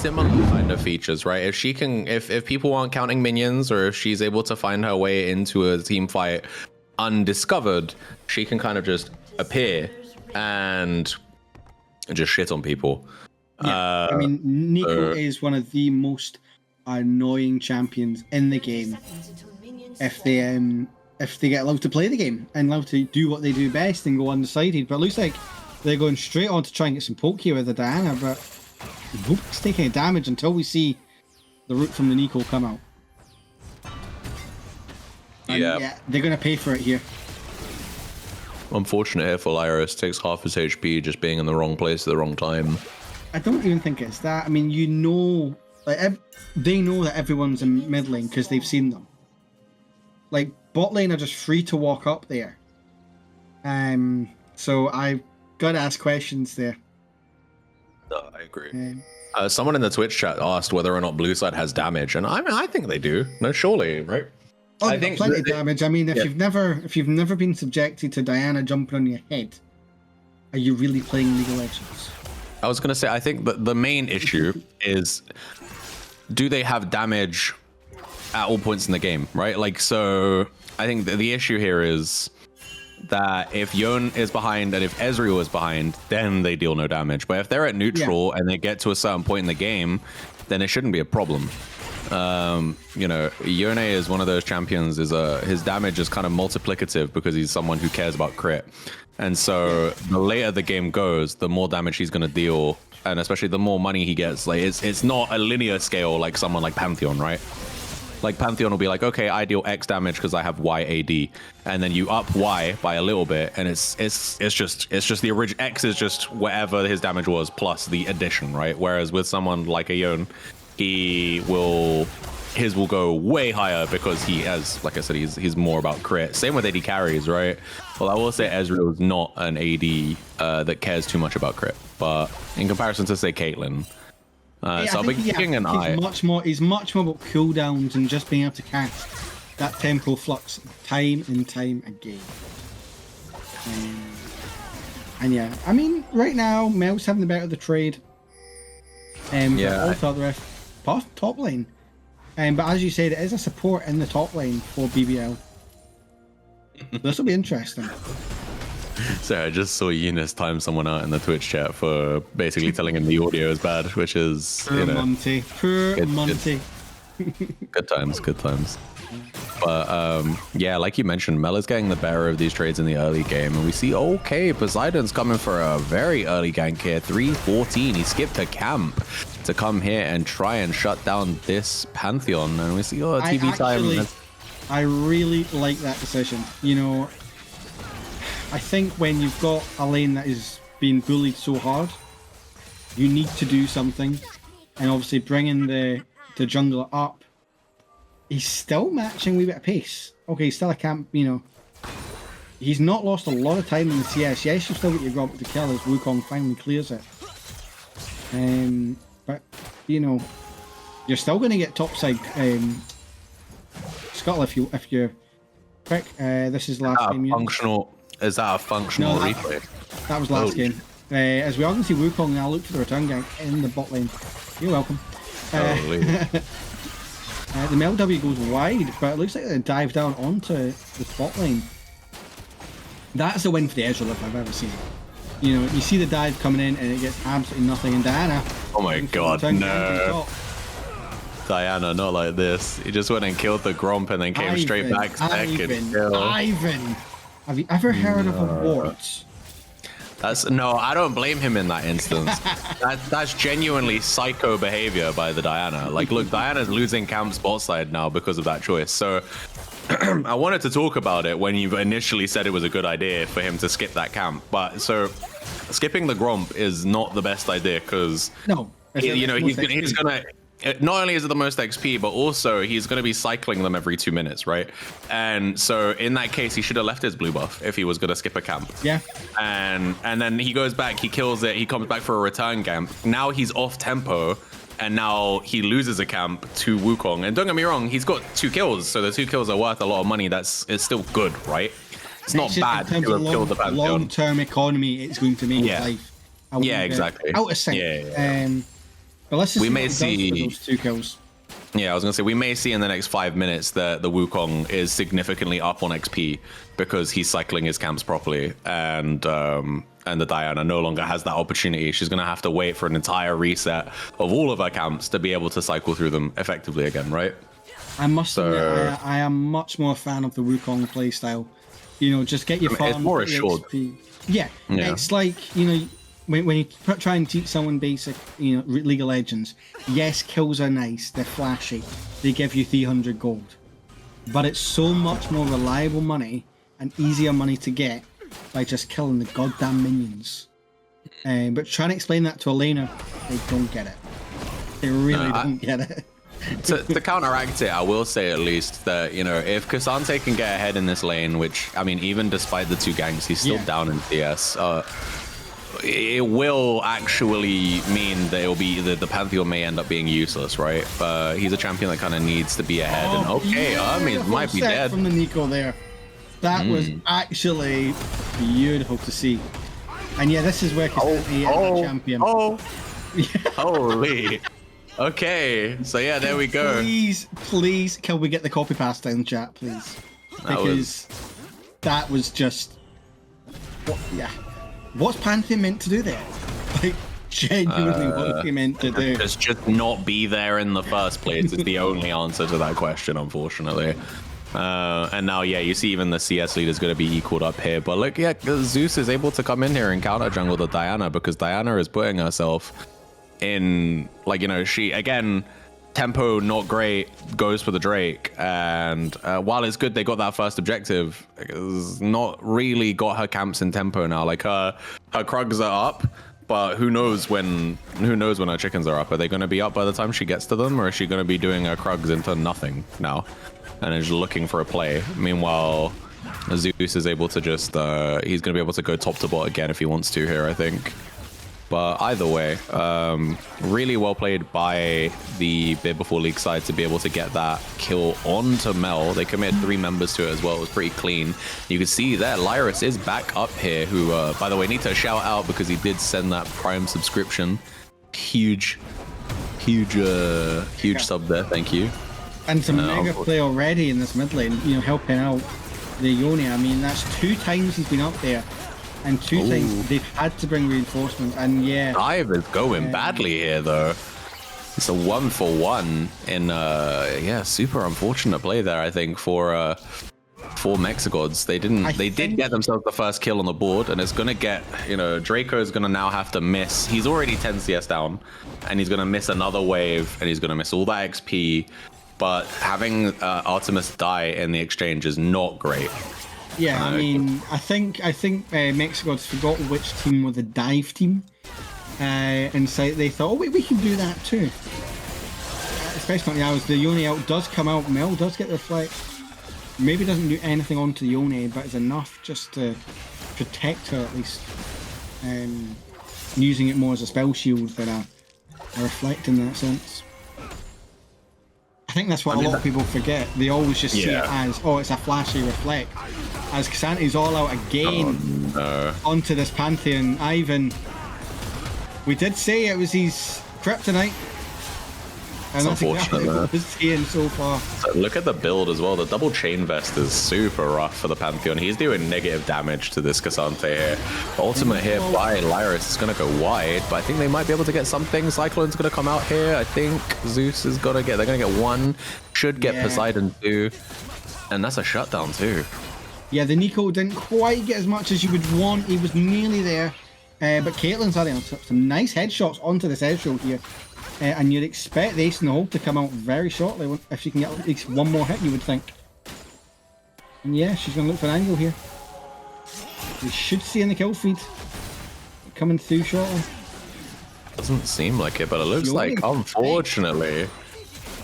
similar kind of features, right? If she can, if people aren't counting minions, or if she's able to find her way into a team fight undiscovered, she can kind of just appear and just shit on people. Yeah, I mean, Nico is one of the most annoying champions in the game. If they get allowed to play the game and allowed to do what they do best and go undecided, but it looks like they're going straight on to try and get some poke here with the Diana, but nobody's taking any damage until we see the root from the Nico come out. And yeah, they're going to pay for it here. Unfortunate here for Lyris, takes half his HP just being in the wrong place at the wrong time. I don't even think it's that. I mean, you know, like they know that everyone's in mid lane because they've seen them. Like, bot lane are just free to walk up there. So I've got to ask questions there. No, I agree. Someone in the Twitch chat asked whether or not blue side has damage, and I mean, I think they do. No, surely, right? Oh, I think plenty of damage. I mean, if you've never been subjected to Diana jumping on your head, are you really playing League of Legends? I was gonna say, I think the main issue is, do they have damage at all points in the game, right? Like, so I think the issue here is that if Yone is behind and if Ezreal is behind, then they deal no damage. But if they're at neutral and they get to a certain point in the game, then it shouldn't be a problem. You know, Yone is one of those champions, his damage is kind of multiplicative because he's someone who cares about crit. And so the later the game goes, the more damage he's going to deal, and especially the more money he gets. Like, it's not a linear scale like someone like Pantheon, right? Like, Pantheon will be like, okay, I deal X damage because I have Y AD, and then you up Y by a little bit, and it's just the original. X is just whatever his damage was plus the addition, right? Whereas with someone like a Yone, his will go way higher because he has, like I said, he's more about crit. Same with AD carries, right? Well, I will say Ezreal is not an AD that cares too much about crit, but in comparison to, say, Caitlyn. So I'll be keeping an eye. He's much more about cooldowns and just being able to cast that tempo flux time and time again. And yeah, I mean, right now Mel's having the better of the trade. Also the rest top lane. But as you said, it is a support in the top lane for BBL. This will be interesting. Sorry, I just saw Eunice time someone out in the Twitch chat for basically telling him the audio is bad, which is, Poor Monty. Good times. But yeah, like you mentioned, Mel is getting the better of these trades in the early game, and we see, okay, Poseidon's coming for a very early gank here, 314. He skipped a camp to come here and try and shut down this Pantheon, and we see, TV time. I really like that decision. You know, I think when you've got a lane that is being bullied so hard, you need to do something, and obviously bringing the jungler up, he's still matching a wee bit of pace. Okay, he's still a camp, you know. He's not lost a lot of time in the CS. Yes, you've still got your Robert to kill as Wukong finally clears it. But, you know, you're still going to get topside scuttle if you're quick. This is last game. Is that a functional replay? That was last game. As we all can see, Wukong now look for the return gank in the bot lane. You're welcome. The Mel W goes wide, but it looks like they dive down onto the bot lane. That's a win for the Ezreal if I've ever seen it. You know, you see the dive coming in and it gets absolutely nothing, and Diana... Oh my god, no. Diana, not like this. He just went and killed the Gromp and then came straight back second kill. Ivan! Have you ever heard of a ward? No, I don't blame him in that instance. That's genuinely psycho behavior by the Diana. Like, look, Diana's losing camp bot side now because of that choice. So I wanted to talk about it when you initially said it was a good idea for him to skip that camp. But so skipping the Gromp is not the best idea because, you know, he's gonna. Not only is it the most XP, but also he's going to be cycling them every 2 minutes, right? And so in that case, he should have left his blue buff if he was going to skip a camp. Yeah. And then he goes back, he kills it, he comes back for a return camp. Now he's off tempo, and now he loses a camp to Wukong. And don't get me wrong, he's got 2 kills, so the 2 kills are worth a lot of money. It's still good, right? It's not bad to have killed the Pantheon. Long-term economy, it's going to make life. Exactly. Out of sync. But let's just we see may what he does see. with those 2 kills. Yeah, I was gonna say we may see in the next 5 minutes that the Wukong is significantly up on XP because he's cycling his camps properly, and the Diana no longer has that opportunity. She's gonna have to wait for an entire reset of all of her camps to be able to cycle through them effectively again, right? I must admit, I am much more a fan of the Wukong playstyle. You know, just get your farm. It's more get your assured. XP. Yeah, it's like, you know, when you try and teach someone basic, you know, League of Legends, yes, kills are nice, they're flashy, they give you 300 gold. But it's so much more reliable money and easier money to get by just killing the goddamn minions. But trying to explain that to a laner, they don't get it. They really don't get it. To counteract it, I will say at least that, you know, if Cassante can get ahead in this lane, which, I mean, even despite the 2 ganks, he's still down in CS, it will actually mean that it'll be the Pantheon may end up being useless, right? But he's a champion that kind of needs to be ahead. And okay, I mean, it might be dead. From the Nico there. That was actually beautiful to see. And yeah, this is where Cassante is the champion. Holy. Okay, so yeah, there we go. Please, can we get the copy pasta in chat, please? Because that was just... What's Pantheon meant to do there? Like, genuinely, what he meant to do? Just not be there in the first place is the only answer to that question, unfortunately. And now, yeah, you see even the CS lead is going to be equaled up here. But look, yeah, Zeus is able to come in here and counter jungle the Diana because Diana is putting herself in, like, you know, she, again, tempo not great, goes for the Drake. And while it's good they got that first objective, it's not really got her camps in tempo now. Like, her Krugs are up, but who knows when her chickens are up? Are they going to be up by the time she gets to them, or is she going to be doing her Krugs into nothing now and is looking for a play? Meanwhile, Zeus is able to just he's going to be able to go top to bot again if he wants to here, I think. But either way, really well played by the Bid Before League side to be able to get that kill onto Mel. They committed 3 members to it as well. It was pretty clean. You can see there, Lyris is back up here, who, by the way, need to shout out because he did send that Prime subscription. Huge sub there. Thank you. And some mega play already in this mid lane, you know, helping out the Yone. I mean, that's 2 times he's been up there. And 2 times they've had to bring reinforcements, and yeah. Dive is going badly here, though. It's a 1-for-1 in, yeah, super unfortunate play there, I think, for MexiGods. They did get themselves the first kill on the board, and it's gonna get, you know, Draco's gonna now have to miss. He's already 10 CS down, and he's gonna miss another wave, and he's gonna miss all that XP. But having Artemis die in the exchange is not great. Yeah, I mean, I think MexiGods forgot which team were the dive team, and so they thought, oh wait, we can do that too. Especially on the hours, the Yone ult does come out, Mel does get the reflect. Maybe doesn't do anything onto the Yone, but it's enough just to protect her at least. Using it more as a spell shield than a reflect in that sense. I think that's what a lot of people forget. They always just see it as, oh, it's a flashy reflect. As Cassante's all out again onto this Pantheon. Ivan, we did say it was his kryptonite. And that's exactly what we're seeing so far. So look at the build as well. The double chain vest is super rough for the Pantheon. He's doing negative damage to this Cassante here. Ultimate hit by Lyris is going to go wide, but I think they might be able to get something. Cyclone's going to come out here. I think Zeus is going to get, they're going to get 1. Should get Poseidon 2. And that's a shutdown too. Yeah, the Nico didn't quite get as much as you would want. He was nearly there. But Caitlyn's adding some nice headshots onto this Ezreal here. And you'd expect the ace in the hole to come out very shortly if she can get at least 1 more hit, you would think. And yeah, she's going to look for an angle here. We should see in the kill feed coming through shortly. Doesn't seem like it, but it looks like, unfortunately.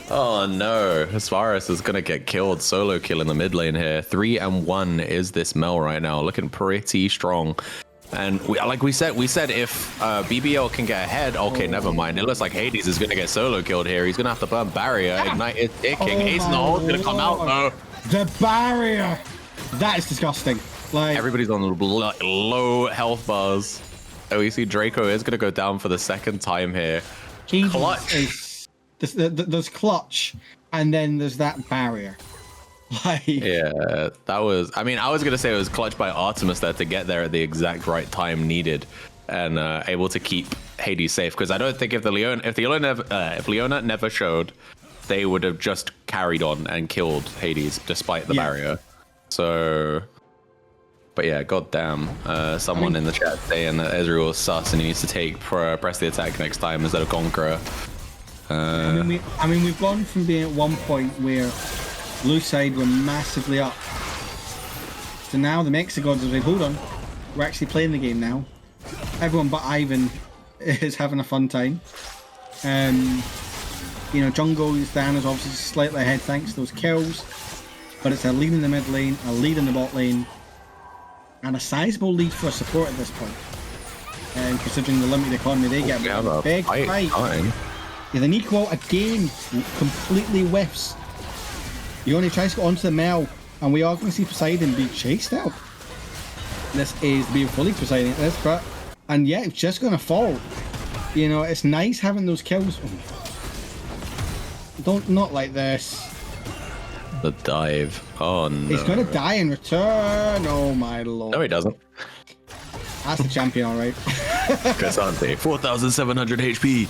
Oh no, Asvaris is going to get killed. Solo kill in the mid lane here. 3-1 is this Mel right now, looking pretty strong. And like we said if BBL can get ahead, okay, never mind. It looks like Hades is going to get solo killed here. He's going to have to burn barrier. Ignite is ticking. Ace in the hole is going to come out though. The barrier! That is disgusting. Like, everybody's on low health bars. Oh, we see Draco is going to go down for the 2nd time here. Hades Clutch. is there's clutch, and then there's that barrier. Like, Yeah, that was. I mean, I was gonna say it was clutched by Artemis there to get there at the exact right time needed, and able to keep Hades safe. Because I don't think if Leona never showed, they would have just carried on and killed Hades despite the barrier. So, but yeah, goddamn. Someone in the chat saying that Ezreal's sus and he needs to press the attack next time instead of Conqueror. I mean, we've gone from being at one point where blue side were massively up, so now the MexiGods have said, hold on, we're actually playing the game now. Everyone but Ivan is having a fun time. You know, Jungle's Dan is obviously slightly ahead thanks to those kills, but it's a lead in the mid lane, a lead in the bot lane, and a sizable lead for a support at this point. And considering the limited economy they get, a big fight. Yeah, the Nico again completely whiffs. He only tries to get onto the Mel, and we are going to see Poseidon be chased out. This is being fully Poseidon at this, but and yeah, it's just going to fall. You know, it's nice having those kills. Not like this. The dive. Oh no. He's going to die in return. Oh my lord. No, he doesn't. That's the champion, all right. Cassante, 4,700 HP.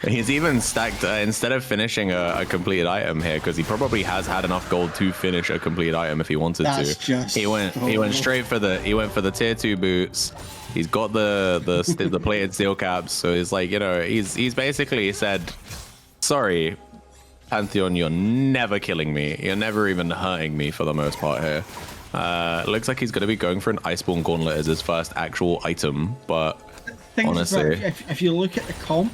He's even stacked instead of finishing a completed item here, because he probably has had enough gold to finish a completed item if he wanted to. He went straight for the tier 2 boots. He's got the plated steel caps, so he's like, you know, he's basically said, sorry, Pantheon, you're never killing me. You're never even hurting me for the most part here. Looks like he's going to be going for an Iceborne Gauntlet as his first actual item, but honestly, if you look at the comp,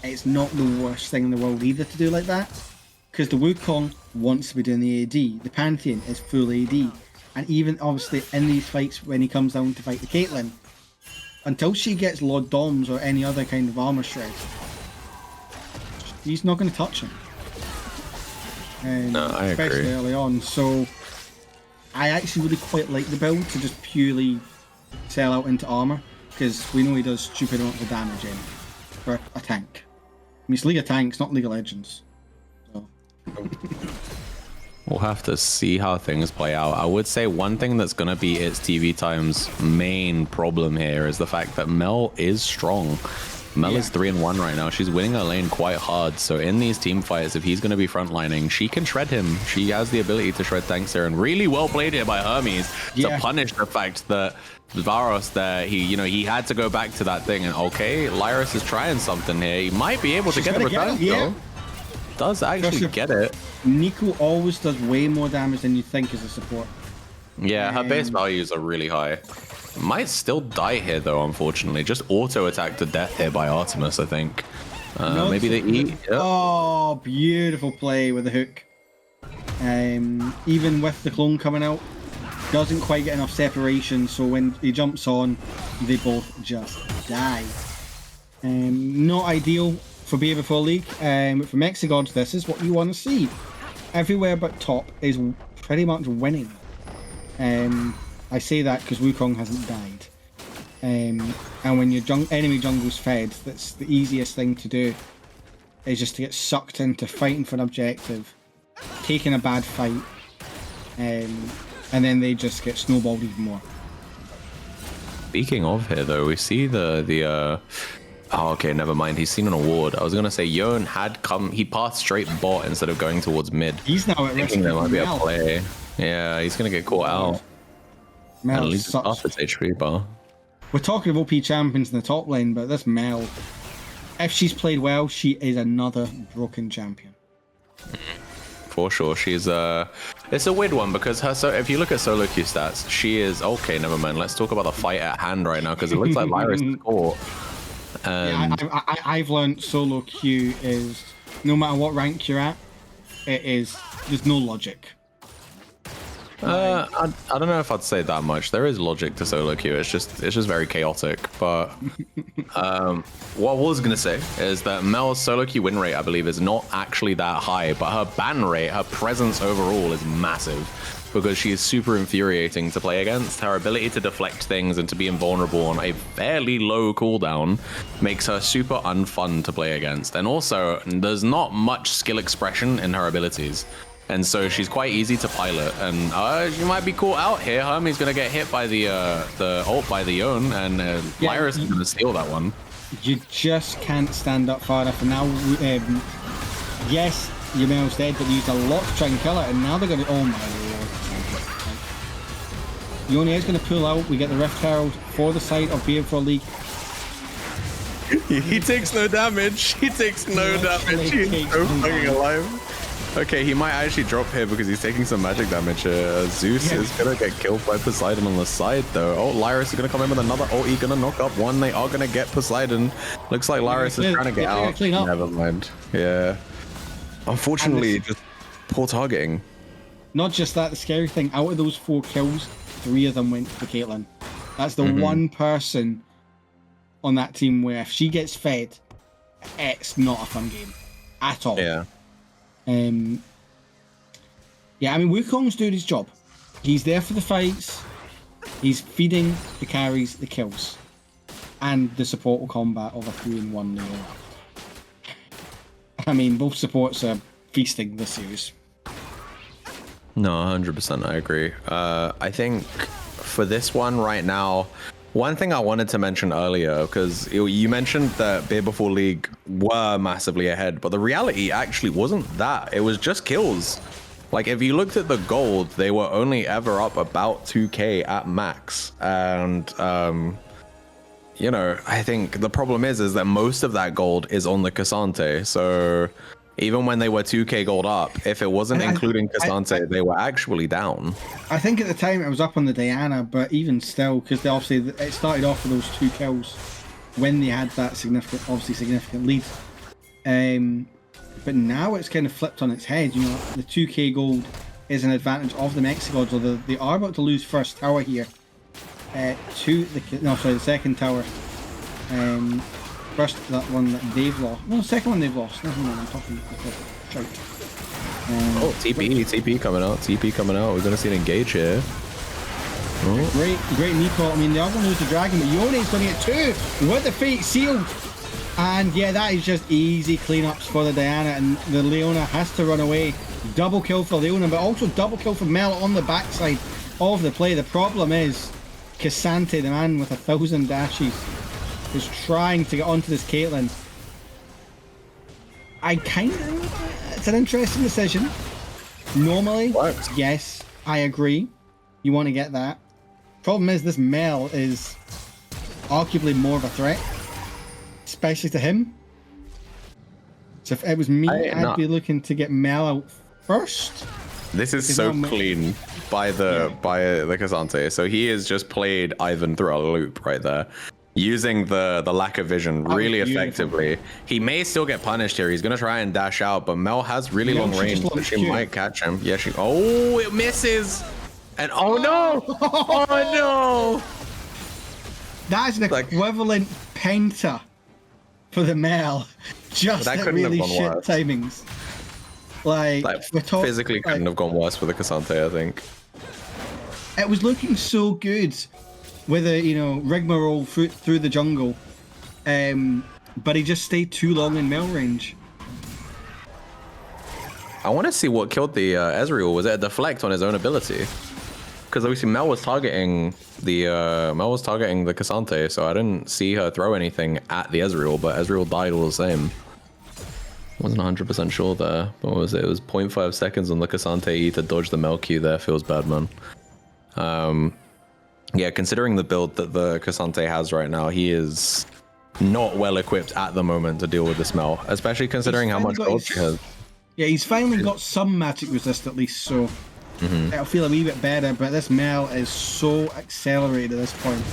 it's not the worst thing in the world either to do like that, because the Wukong wants to be doing the AD, the Pantheon is full AD, and even obviously in these fights when he comes down to fight the Caitlyn, until she gets Lord Doms or any other kind of armor shred, he's not going to touch him. No, I especially agree. Early on, so I actually really quite like the build to just purely sell out into armor, because we know he does stupid amounts of damage in for a tank. I mean, it's League of Tanks, not League of Legends. So. We'll have to see how things play out. I would say one thing that's going to be its TV Time's main problem here is the fact that Mel is strong. Mel is 3-1 right now. She's winning her lane quite hard. So in these team fights, if he's going to be frontlining, she can shred him. She has the ability to shred tanks there, and really well played here by Hermes to punish the fact that Varos there, he had to go back to that thing. And okay, Lyris is trying something here. He might be able to get the return though. Does actually get it. Nico always does way more damage than you think as a support. Yeah, her base values are really high. Might still die here though, unfortunately. Just auto attack to death here by Artemis, I think. Maybe they eat. Yep. Oh, beautiful play with the hook. Even with the clone coming out, doesn't quite get enough separation, so when he jumps on, they both just die. Not ideal for Beer Before League, but for MexiGods, this is what you want to see. Everywhere but top is pretty much winning. I say that because Wukong hasn't died. And when your enemy jungle's fed, that's the easiest thing to do, is just to get sucked into fighting for an objective, taking a bad fight, and then they just get snowballed even more. Speaking of here though, we see oh, okay, never mind. He's seen an award. I was gonna say Yon had come. He passed straight bot instead of going towards mid. He's now at risk. There might be a play. Yeah, he's gonna get caught out. At least half his HP bar. We're talking of OP champions in the top lane, but this Mel, if she's played well, she is another broken champion. For sure, she's it's a weird one because if you look at solo queue stats, she is okay. Never mind. Let's talk about the fight at hand right now because it looks like Lyris is caught. I've learned solo queue is no matter what rank you're at, there's no logic. I don't know if I'd say that much. There is logic to solo queue. It's just very chaotic. But what I was gonna say is that Mel's solo queue win rate, I believe, is not actually that high, but her ban rate, her presence overall, is massive because she is super infuriating to play against. Her ability to deflect things and to be invulnerable on a fairly low cooldown makes her super unfun to play against. And also, there's not much skill expression in her abilities. And so she's quite easy to pilot, and she might be caught out here. Hermie's gonna get hit by the ult by the Yone, and Lyris is gonna steal that one. You just can't stand up far enough. And now, yes, Yamel's dead, but they used a lot to try and kill it, and now they're gonna. Oh my lord! Yone is gonna pull out. We get the Rift Herald for the side of Being for League. He takes no damage. He takes no damage. He's so fucking alive. Okay, he might actually drop here because he's taking some magic damage. Zeus is gonna get killed by Poseidon on the side though. Oh, Lyris is gonna come in with another ult. He's gonna knock up one. They are gonna get Poseidon. Looks like Lyris is trying to get out. Never mind. Yeah. Unfortunately, just poor targeting. Not just that, the scary thing, out of those 4 kills, 3 of them went to Caitlyn. That's the one person on that team where if she gets fed, it's not a fun game at all. Yeah. Yeah, I mean, Wukong's doing his job. He's there for the fights. He's feeding the carries, the kills. And the support will combat over 3-in-1 Leo. I mean, both supports are feasting this series. No, 100% I agree. I think for this one right now, one thing I wanted to mention earlier, because you mentioned that Beer Before League were massively ahead, but the reality actually wasn't that. It was just kills. Like, if you looked at the gold, they were only ever up about 2k at max. And, you know, I think the problem is that most of that gold is on the Cassante. So even when they were 2k gold up, if it wasn't including Cassante, they were actually down. I think at the time it was up on the Diana, but even still, because obviously it started off with those 2 kills when they had that significant lead. But now it's kind of flipped on its head. You know, the 2k gold is an advantage of the MexiGods, although they are about to lose first tower here to the second tower. First, that one that they've lost. No, the second one they've lost. Never mind, I'm talking about oh, TP coming out. TP coming out. We're going to see an engage here. Oh. Great Nico. I mean, they are going to lose the dragon, but Yone's going to get 2 with the fate sealed. And yeah, that is just easy cleanups for the Diana, and the Leona has to run away. Double kill for Leona, but also double kill for Mel on the backside of the play. The problem is Cassante, the man with 1,000 dashes, is trying to get onto this Caitlyn. It's an interesting decision. Normally, yes, I agree. You want to get that. Problem is, this Mel is arguably more of a threat, especially to him. So if it was me, I'd be looking to get Mel out first. This is so clean by the Cassante. So he has just played Ivan through a loop right there, using the lack of vision really effectively. He may still get punished here. He's gonna try and dash out, but Mel has really long range, so she might catch him. Yeah, oh, it misses. And oh no! Oh no! That is an equivalent penta for the Mel. Just at really shit timings. Like physically couldn't have gone worse for the Cassante, I think. It was looking so good with a, rigmarole through the jungle, but he just stayed too long in Mel range. I want to see what killed the Ezreal. Was it a deflect on his own ability? Because obviously Mel was targeting the Cassante, so I didn't see her throw anything at the Ezreal, but Ezreal died all the same. Wasn't 100% sure there. What was it? It was 0.5 seconds on the Cassante E to dodge the Mel Q there. Feels bad, man. Yeah, considering the build that the Cassante has right now, he is not well equipped at the moment to deal with the Mel, especially considering how much gold she has. Yeah, he's finally got some magic resist at least, so it'll feel a wee bit better, but this Mel is so accelerated at this point.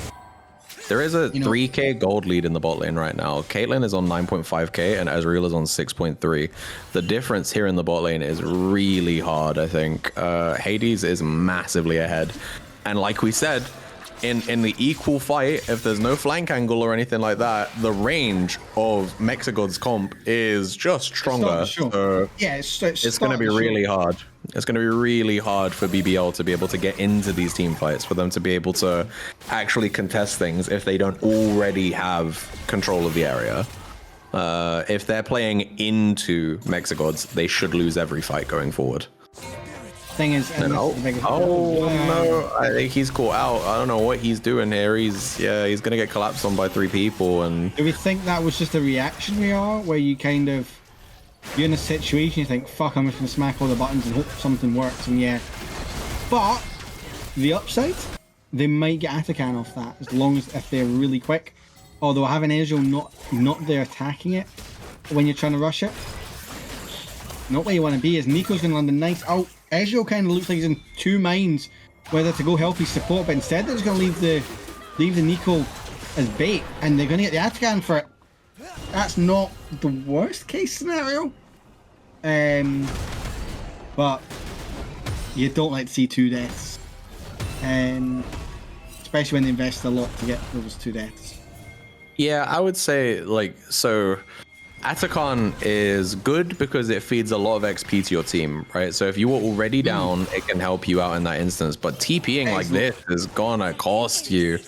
There is a 3k gold lead in the bot lane right now. Caitlyn is on 9.5k and Ezreal is on 6.3. The difference here in the bot lane is really hard, I think. Hades is massively ahead. And like we said, in the equal fight, if there's no flank angle or anything like that, the range of MexiGods comp is just stronger. So yeah, it's going to be really hard. It's going to be really hard for BBL to be able to get into these team fights, for them to be able to actually contest things if they don't already have control of the area. If they're playing into MexiGods, they should lose every fight going forward. Thing is, no, I think he's caught out. I don't know what he's doing here. He's gonna get collapsed on by 3 people. And do we think that was just a reactionary art where you kind of, you're in a situation, you think, fuck, I'm just gonna smack all the buttons and hope something works, and yeah. But the upside, they might get Atakan off that as long as if they're really quick. Although having Ezreal not there attacking it when you're trying to rush it, not where you want to be. Is Nico's gonna land a nice out. Ezreal kind of looks like he's in 2 minds whether to go help his support, but instead they're just going to leave the Nico as bait, and they're going to get the Atakan for it. That's not the worst case scenario, but you don't like to see 2 deaths, especially when they invest a lot to get those 2 deaths. Yeah, I would say, like, so Atakan is good because it feeds a lot of XP to your team, right? So if you were already down, it can help you out in that instance. But TPing like this is gonna cost you.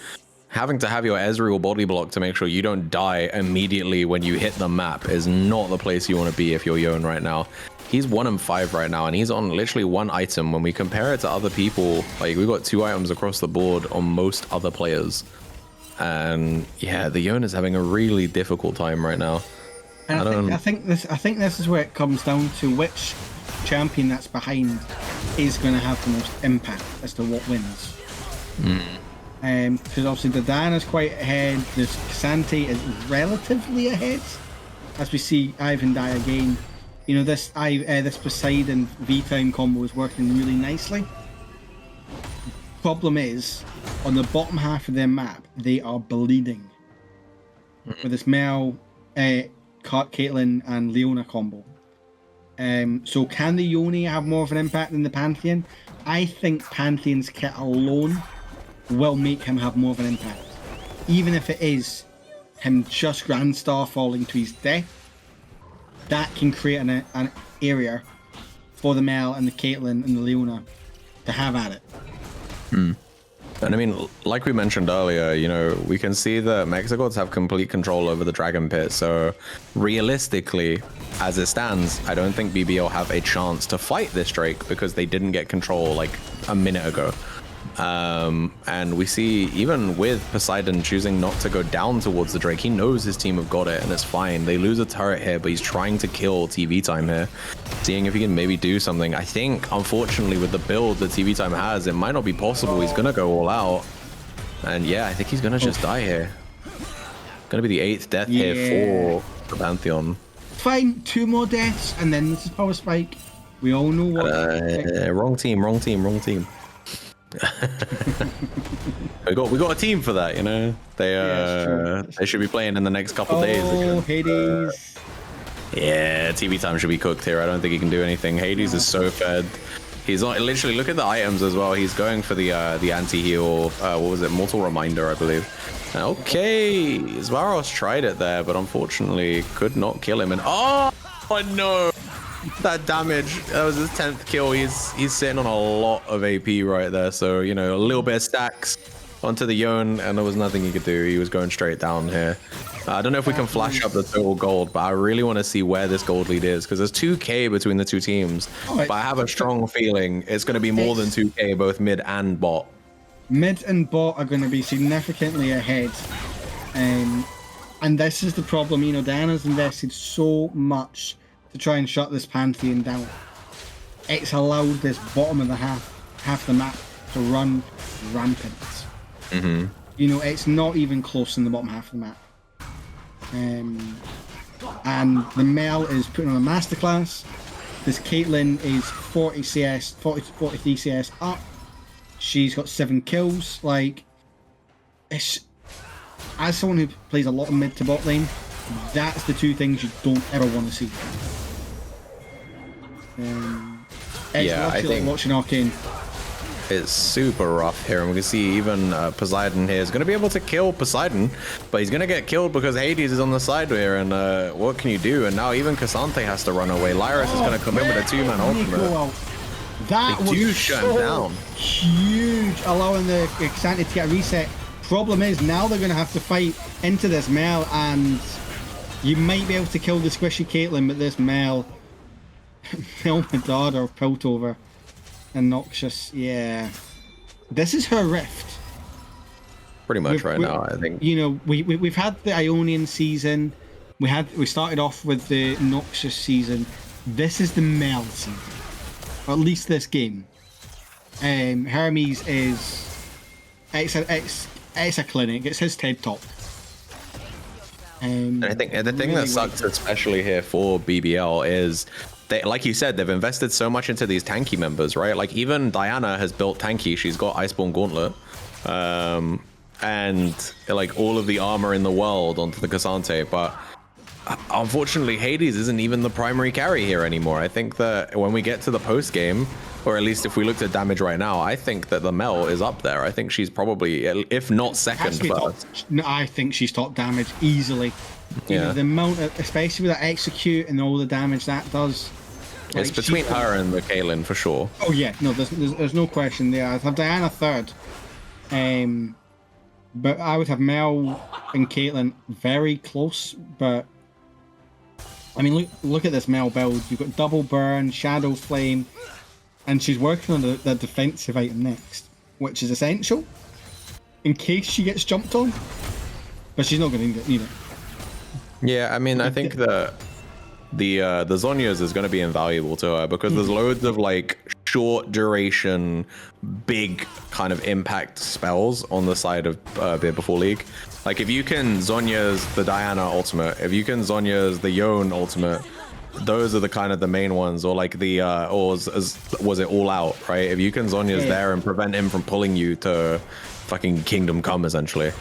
Having to have your Ezreal body block to make sure you don't die immediately when you hit the map is not the place you want to be if you're Yone right now. He's 1-5 right now, and he's on literally 1 item. When we compare it to other people, like, we've got 2 items across the board on most other players. And yeah, the Yone is having a really difficult time right now. And I think this is where it comes down to which champion that's behind is going to have the most impact as to what wins. Because obviously the Diana's quite ahead. The Cassante is relatively ahead, as we see Ivan die again. You know, this Poseidon V-Time combo is working really nicely. Problem is, on the bottom half of their map, they are bleeding with this Mel, Caitlyn and Leona combo. So can the Yone have more of an impact than the Pantheon? I think Pantheon's kit alone will make him have more of an impact. Even if it is him just Grand Star falling to his death, that can create an area for the Mel and the Caitlyn and the Leona to have at it. And I mean, like we mentioned earlier, you know, we can see that MexiGods have complete control over the Dragon Pit. So realistically, as it stands, I don't think BBL have a chance to fight this Drake because they didn't get control like a minute ago. And we see even with Poseidon choosing not to go down towards the Drake, he knows his team have got it and it's fine. They lose a turret here, but he's trying to kill TV time here, seeing if he can maybe do something. I think, unfortunately, with the build that TV time has, it might not be possible. He's gonna go all out. And yeah, I think he's gonna just die here. Gonna be the 8th death here for the Pantheon. Fine, 2 more deaths, and then this is Power Spike. We all know what. Wrong team. we got a team for that, you know. They should be playing in the next couple days. Oh, Hades. Yeah, TV time should be cooked here. I don't think he can do anything. Hades is so fed. He's not literally, look at the items as well. He's going for the anti-heal. What was it? Mortal Reminder, I believe. Okay, Zvaros tried it there, but unfortunately could not kill him. And oh no, that damage. That was his 10th kill. He's sitting on a lot of AP right there. So, you know, a little bit of stacks onto the Yone, and there was nothing he could do. He was going straight down here. I don't know if we can flash up the total gold, but I really want to see where this gold lead is, because there's 2k between the 2 teams. But I have a strong feeling it's going to be more than 2k, both mid and bot. Mid and bot are going to be significantly ahead. And this is the problem, you know, Diana's invested so much to try and shut this Pantheon down. It's allowed this bottom of the half the map to run rampant. You know, it's not even close in the bottom half of the map. And the Mel is putting on a masterclass. This Caitlyn is 40 CS, 43 CS up. She's got 7 kills. Like, as someone who plays a lot of mid to bot lane, that's the two things you don't ever want to see. Yeah, I think watching Arcane. It's super rough here, and we can see even Poseidon here is going to be able to kill Poseidon, but he's going to get killed because Hades is on the side here, and what can you do? And now even Cassante has to run away. Lyris is going to come in with a 2-man ultimate. That they was so huge, allowing the Cassante to get a reset. Problem is, now they're going to have to fight into this Mel, and you might be able to kill the squishy Caitlyn, but this Mel, Medard or Piltover. And Noxious, yeah. This is her rift. Pretty much now, I think. You know, we've had the Ionian season. We started off with the Noxious season. This is the Mel season. Or at least this game. Hermes is it's a clinic. It's his TED Talk. And I think the thing that sucks especially here for BBL is like you said, they've invested so much into these tanky members, right? Like even Diana has built tanky. She's got Iceborne Gauntlet, and like all of the armor in the world onto the Cassante. But unfortunately, Hades isn't even the primary carry here anymore. I think that when we get to the post game, or at least if we looked at damage right now, I think that the Mel is up there. I think she's probably, if not second, first. No, I think she's top damage easily. You know, the amount of, especially with that execute and all the damage that does. It's between her and the Caitlyn for sure. Oh yeah, no, there's no question there. I'd have Diana third, but I would have Mel and Caitlyn very close. But I mean, look at this Mel build. You've got double burn, shadow flame, and she's working on the defensive item next, which is essential in case she gets jumped on. But she's not going to need it. Yeah, I mean, I think the Zhonya's is going to be invaluable to her because there's loads of like short duration, big kind of impact spells on the side of Beer Before League. Like if you can Zhonya's the Diana ultimate, if you can Zhonya's the Yone ultimate, those are the kind of the main ones, or like the was it All Out, right? If you can Zhonya's there and prevent him from pulling you to fucking Kingdom Come essentially.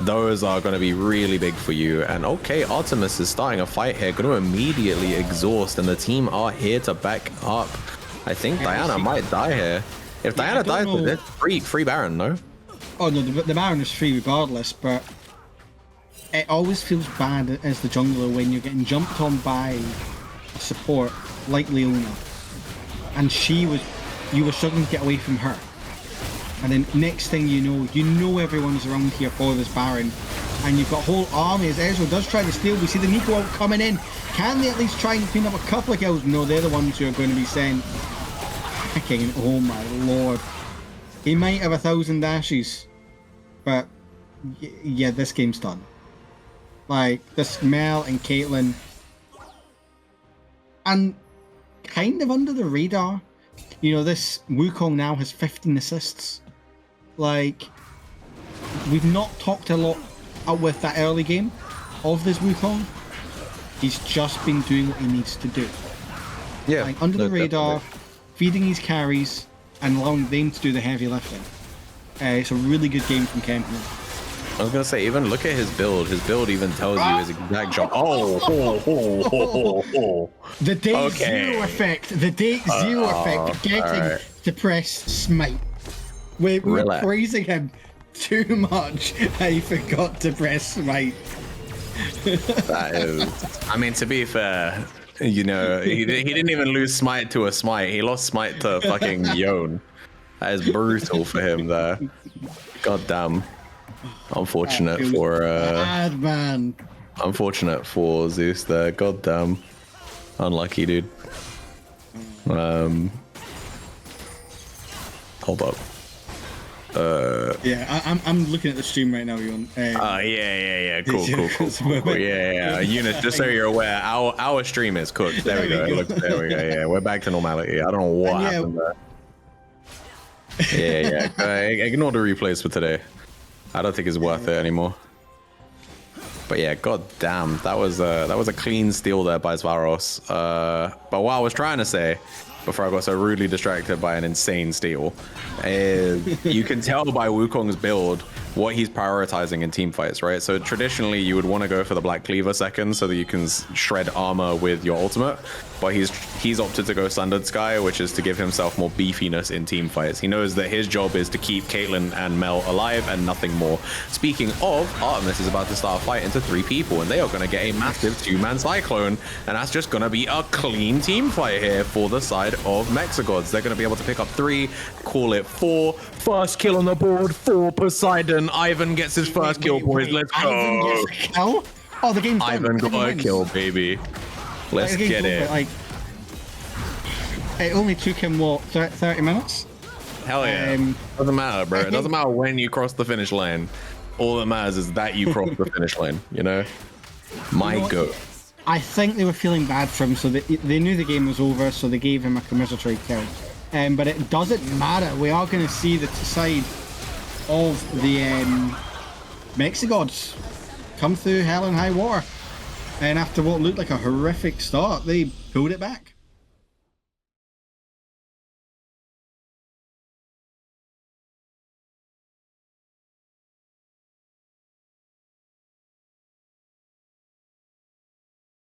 Those are going to be really big for you. And okay, Artemis is starting a fight here, going to immediately exhaust, and the team are here to back up. I think Diana might die here. If Diana dies, it's free Baron, no? Oh no, the Baron is free regardless, but it always feels bad as the jungler when you're getting jumped on by support like Leona, and you were struggling to get away from her. And then next thing you know everyone's around here for this Baron. And you've got a whole army as Ezreal does try to steal. We see the Nico ult coming in. Can they at least try and clean up a couple of kills? No, they're the ones who are going to be sent packing. Oh my lord. He might have 1,000 dashes. But yeah, this game's done. Like, this Mel and Caitlyn. And kind of under the radar. You know, this Wukong now has 15 assists. Like, we've not talked a lot with that early game of this Wukong. He's just been doing what he needs to do. Yeah. Like, under the radar, feeding his carries, and allowing them to do the heavy lifting. It's a really good game from Kempner. I was gonna say, even look at his build. His build even tells you his exact jump. The day zero effect. The day zero effect. Getting to press smite. We're praising him too much. I forgot to press smite. That is. I mean, to be fair, you know, he didn't even lose smite to a smite. He lost smite to fucking Yone. That is brutal for him there. God damn. Unfortunate for bad man. Unfortunate for Zeus there. God damn. Unlucky, dude. Hold up. Yeah, I'm looking at the stream right now, Yon. Yeah. Cool. Yeah. Eunice, just so you're aware, our stream is cooked. There we go. There we go. Yeah, we're back to normality. I don't know what happened there. Yeah. Ignore the replays for today. I don't think it's worth it anymore. But yeah, god damn, that was a clean steal there by Svaros. But what I was trying to say, before I got so rudely distracted by an insane steal, is you can tell by Wukong's build what he's prioritizing in team fights, right? So traditionally you would want to go for the Black Cleaver second so that you can shred armor with your ultimate, but he's opted to go Sundered Sky, which is to give himself more beefiness in team fights. He knows that his job is to keep Caitlyn and Mel alive and nothing more. Speaking of, Artemis is about to start a fight into 3 people, and they are going to get a massive 2-man Cyclone, and that's just going to be a clean team fight here for the side of MexiGods. They're going to be able to pick up 3, call it 4. First kill on the board for Poseidon. Ivan gets his first kill, boys. Let's go. Ivan gets a kill? Oh, the game's done. Ivan got a kill, baby. Let's get it. Like, it only took him, what, 30 minutes? Hell yeah. Doesn't matter, bro. It doesn't matter when you cross the finish line. All that matters is that you cross the finish line, you know? Go. I think they were feeling bad for him, so they knew the game was over, so they gave him a commiserative kill. But it doesn't matter. We are going to see the side of the MexiGods come through hell and high water. And after what looked like a horrific start, they pulled it back.